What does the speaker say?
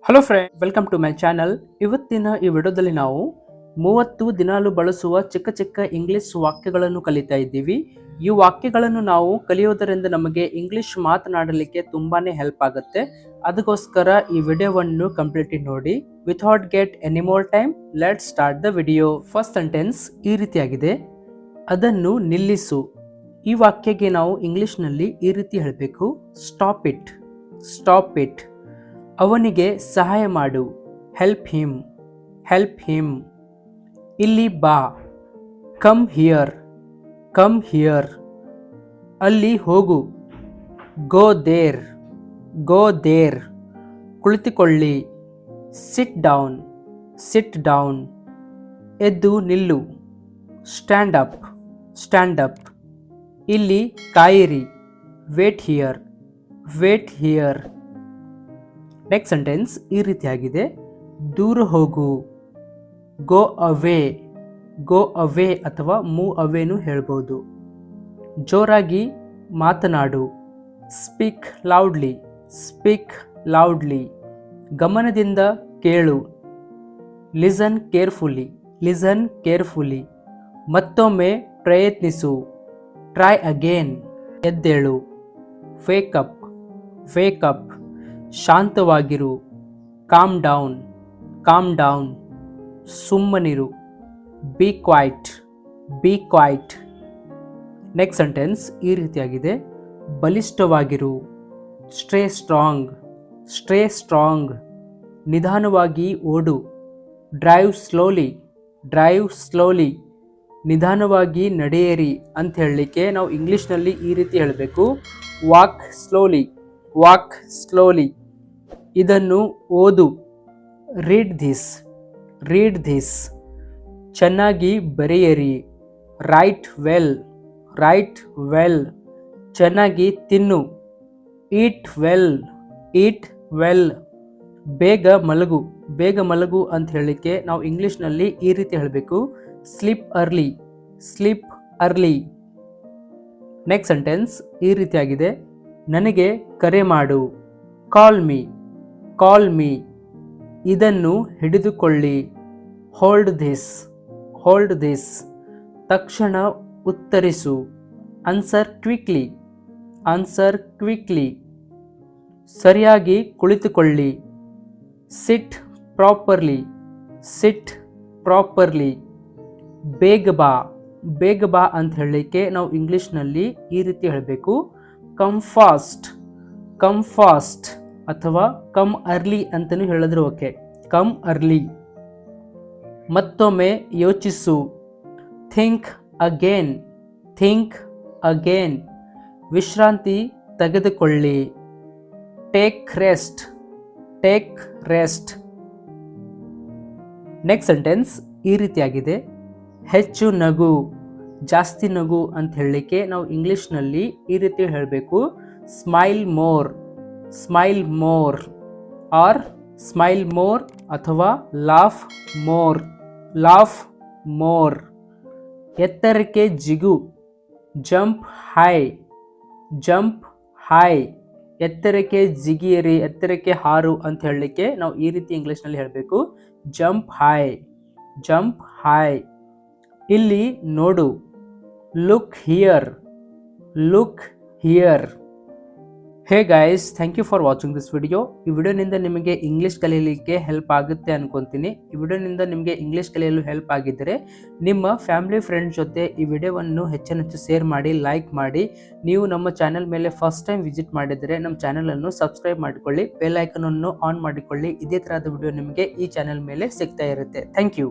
Hello friend, welcome to my channel. ಇವತ್ತಿನ ಈ ವಿಡಿಯೋದಲ್ಲಿ ನಾವು 30 ದಿನಾಲು ಬಳಸುವ ಚಿಕ್ಕ ಚಿಕ್ಕ ಇಂಗ್ಲಿಷ್ ವಾಕ್ಯಗಳನ್ನು ಕಲಿತಾ ಇದ್ದೀವಿ. ಈ ವಾಕ್ಯಗಳನ್ನು ನಾವು ಕಲಿಯೋದರಿಂದ ನಮಗೆ ಇಂಗ್ಲಿಷ್ ಮಾತನಾಡಲಿಕ್ಕೆ ತುಂಬಾನೇ ಹೆಲ್ಪ್ ಆಗುತ್ತೆ. ಅದಕ್ಕೋಸ್ಕರ ಈ ವಿಡಿಯೋವನ್ನು ಕಂಪ್ಲೀಟ್ಲಿ ನೋಡಿ. Without get any more time, let's start the video. First sentence ಈ ರೀತಿಯಾಗಿದೆ: ಅದನ್ನು ನಿಲ್ಲಿಸು. ಈ ವಾಕ್ಯಕ್ಕೆ ನಾವು ಇಂಗ್ಲಿಷ್ನಲ್ಲಿ ಈ ರೀತಿ ಹೇಳಬೇಕು: ಸ್ಟಾಪ್ ಇಟ್, ಸ್ಟಾಪ್ ಇಟ್. ಅವನಿಗೆ ಸಹಾಯ ಮಾಡು, ಹೆಲ್ಪ್ ಹಿಮ್, ಹೆಲ್ಪ್ ಹಿಮ್. ಇಲ್ಲಿ ಬಾ, ಕಮ್ ಹಿಯರ್, ಕಮ್ ಹಿಯರ್. ಅಲ್ಲಿ ಹೋಗು, ಗೋ ದೇರ್, ಗೋ ದೇರ್. ಕುಳಿತುಕೊಳ್ಳಿ, ಸಿಟ್ ಡೌನ್, ಸಿಟ್ ಡೌನ್. ಎದ್ದು ನಿಲ್ಲು, ಸ್ಟ್ಯಾಂಡ್ ಅಪ್, ಸ್ಟ್ಯಾಂಡ್ ಅಪ್. ಇಲ್ಲಿ ಕಾಯಿರಿ, wait here, wait here. Next sentence ಈ ರೀತಿಯಾಗಿದೆ: ದೂರ ಹೋಗು, ಗೋ ಅವೇ, ಗೋ ಅವೇ ಅಥವಾ ಮೂವ್ ಅವೇನು ಹೇಳ್ಬೋದು. ಜೋರಾಗಿ ಮಾತನಾಡು, ಸ್ಪೀಕ್ ಲೌಡ್ಲಿ, ಸ್ಪೀಕ್ ಲೌಡ್ಲಿ. ಗಮನದಿಂದ ಕೇಳು, ಲಿಸನ್ ಕೇರ್ಫುಲಿ, ಲಿಸನ್ ಕೇರ್ಫುಲಿ. ಮತ್ತೊಮ್ಮೆ ಪ್ರಯತ್ನಿಸು, ಟ್ರೈ ಅಗೇನ್. ಎದ್ದೇಳು, ವೇಕ್ ಅಪ್, ವೇಕ್ ಅಪ್. ಶಾಂತವಾಗಿರು, ಕಾಮ್ ಡೌನ್, ಕಾಮ್ ಡೌನ್. ಸುಮ್ಮನಿರು, be quiet, be quiet. Next sentence ಈ ರೀತಿಯಾಗಿದೆ: ಬಲಿಷ್ಠವಾಗಿರು, ಸ್ಟೇ ಸ್ಟ್ರಾಂಗ್, ಸ್ಟೇ ಸ್ಟ್ರಾಂಗ್. ನಿಧಾನವಾಗಿ ಓಡು, ಡ್ರೈವ್ ಸ್ಲೋಲಿ, ಡ್ರೈವ್ ಸ್ಲೋಲಿ. ನಿಧಾನವಾಗಿ ನಡೆಯಿರಿ ಅಂತ ಹೇಳಲಿಕ್ಕೆ ನಾವು ಇಂಗ್ಲೀಷ್ನಲ್ಲಿ ಈ ರೀತಿ ಹೇಳಬೇಕು: ವಾಕ್ ಸ್ಲೋಲಿ, ವಾಕ್ ಸ್ಲೋಲಿ. ಇದನ್ನು ಓದು, ರೀಡ್ ದಿಸ್, ರೀಡ್ ದಿಸ್. ಚೆನ್ನಾಗಿ ಬರೆಯಿರಿ, ರೈಟ್ ವೆಲ್, ರೈಟ್ ವೆಲ್. ಚೆನ್ನಾಗಿ ತಿನ್ನು, ಈಟ್ ವೆಲ್, ಈಟ್ ವೆಲ್. ಬೇಗ ಮಲಗು, ಬೇಗ ಮಲಗು ಅಂತ ಹೇಳಲಿಕ್ಕೆ ನಾವು ಇಂಗ್ಲೀಷ್ನಲ್ಲಿ ಈ ರೀತಿ ಹೇಳಬೇಕು: sleep early, sleep early. Next sentence ಈ ರೀತಿಯಾಗಿದೆ: ನನಗೆ ಕರೆ ಮಾಡು, ಕಾಲ್ ಮೀ, ಕಾಲ್ ಮೀ. ಇದನ್ನು ಹಿಡಿದುಕೊಳ್ಳಿ, ಹೋಲ್ಡ್ ದಿಸ್, ಹೋಲ್ಡ್ ದಿಸ್. ತಕ್ಷಣ ಉತ್ತರಿಸು, ಆನ್ಸರ್ ಕ್ವಿಕ್ಲಿ, ಆನ್ಸರ್ ಕ್ವಿಕ್ಲಿ. ಸರಿಯಾಗಿ ಕುಳಿತುಕೊಳ್ಳಿ, ಸಿಟ್ ಪ್ರಾಪರ್ಲಿ, ಸಿಟ್ ಪ್ರಾಪರ್ಲಿ. ಬೇಗ ಬಾ, ಬೇಗ ಬಾ ಅಂತ ಹೇಳಲಿಕ್ಕೆ ನಾವು ಇಂಗ್ಲೀಷ್ನಲ್ಲಿ ಈ ರೀತಿ ಹೇಳಬೇಕು: ಕಮ್ ಫಾಸ್ಟ್, ಕಮ್ ಫಾಸ್ಟ್ ಅಥವಾ ಕಮ್ ಅರ್ಲಿ ಅಂತಲೂ ಹೇಳಿದ್ರು ಓಕೆ, ಕಮ್ ಅರ್ಲಿ. ಮತ್ತೊಮ್ಮೆ ಯೋಚಿಸು, ಥಿಂಕ್ ಅಗೇನ್, ಥಿಂಕ್ ಅಗೇನ್. ವಿಶ್ರಾಂತಿ ತೆಗೆದುಕೊಳ್ಳಿ, take rest, take rest. Next sentence ಈ ರೀತಿಯಾಗಿದೆ: ಹೆಚ್ಚು ನಗು, ಜಾಸ್ತಿ ನಗು ಅಂತ ಹೇಳಲಿಕ್ಕೆ ನಾವು ಇಂಗ್ಲೀಷ್ನಲ್ಲಿ ಈ ರೀತಿ ಹೇಳಬೇಕು: smile more, smile more. Or smile more ಅಥವಾ ಲಾಫ್ ಮೋರ್, ಲಾಫ್ ಮೋರ್. ಎತ್ತರಕ್ಕೆ ಜಿಗು, ಜಂಪ್ ಹೈ, ಜಂಪ್ ಹೈ. ಎತ್ತರಕ್ಕೆ ಜಿಗಿಯಿರಿ, ಎತ್ತರಕ್ಕೆ ಹಾರು ಅಂತ ಹೇಳಲಿಕ್ಕೆ ನಾವು ಈ ರೀತಿ ಇಂಗ್ಲೀಷ್ನಲ್ಲಿ ಹೇಳಬೇಕು: ಜಂಪ್ ಹೈ, ಜಂಪ್ ಹೈ. ಇಲ್ಲಿ ನೋಡು, look here, look here. Hey guys, thank you for watching this video. ಈ ವಿಡಿಯೋನಿಂದ ನಿಮಗೆ ಇಂಗ್ಲೀಷ್ ಕಲಿಯಲಿಕ್ಕೆ ಹೆಲ್ಪ್ ಆಗುತ್ತೆ ಅನ್ಕೊತೀನಿ. ಈ ವಿಡಿಯೋನಿಂದ ನಿಮಗೆ ಇಂಗ್ಲೀಷ್ ಕಲಿಯಲು ಹೆಲ್ಪ್ ಆಗಿದ್ದರೆ ನಿಮ್ಮ ಫ್ಯಾಮಿಲಿ ಫ್ರೆಂಡ್ಸ್ ಜೊತೆ ಈ ವಿಡಿಯೋವನ್ನು ಹೆಚ್ಚು ಶೇರ್ ಮಾಡಿ, ಲೈಕ್ ಮಾಡಿ. ನೀವು ನಮ್ಮ ಚಾನೆಲ್ ಮೇಲೆ ಫಸ್ಟ್ ಟೈಮ್ ವಿಸಿಟ್ ಮಾಡಿದರೆ ನಮ್ಮ ಚಾನೆಲನ್ನು ಸಬ್ಸ್ಕ್ರೈಬ್ ಮಾಡಿಕೊಳ್ಳಿ, ಬೆಲ್ ಐಕನ್ ಅನ್ನು ಆನ್ ಮಾಡಿಕೊಳ್ಳಿ. ಇದೇ ತರಹದ ವಿಡಿಯೋ ನಿಮಗೆ ಈ ಚಾನೆಲ್ ಮೇಲೆ ಸಿಗ್ತಾ ಇರುತ್ತೆ. Thank you.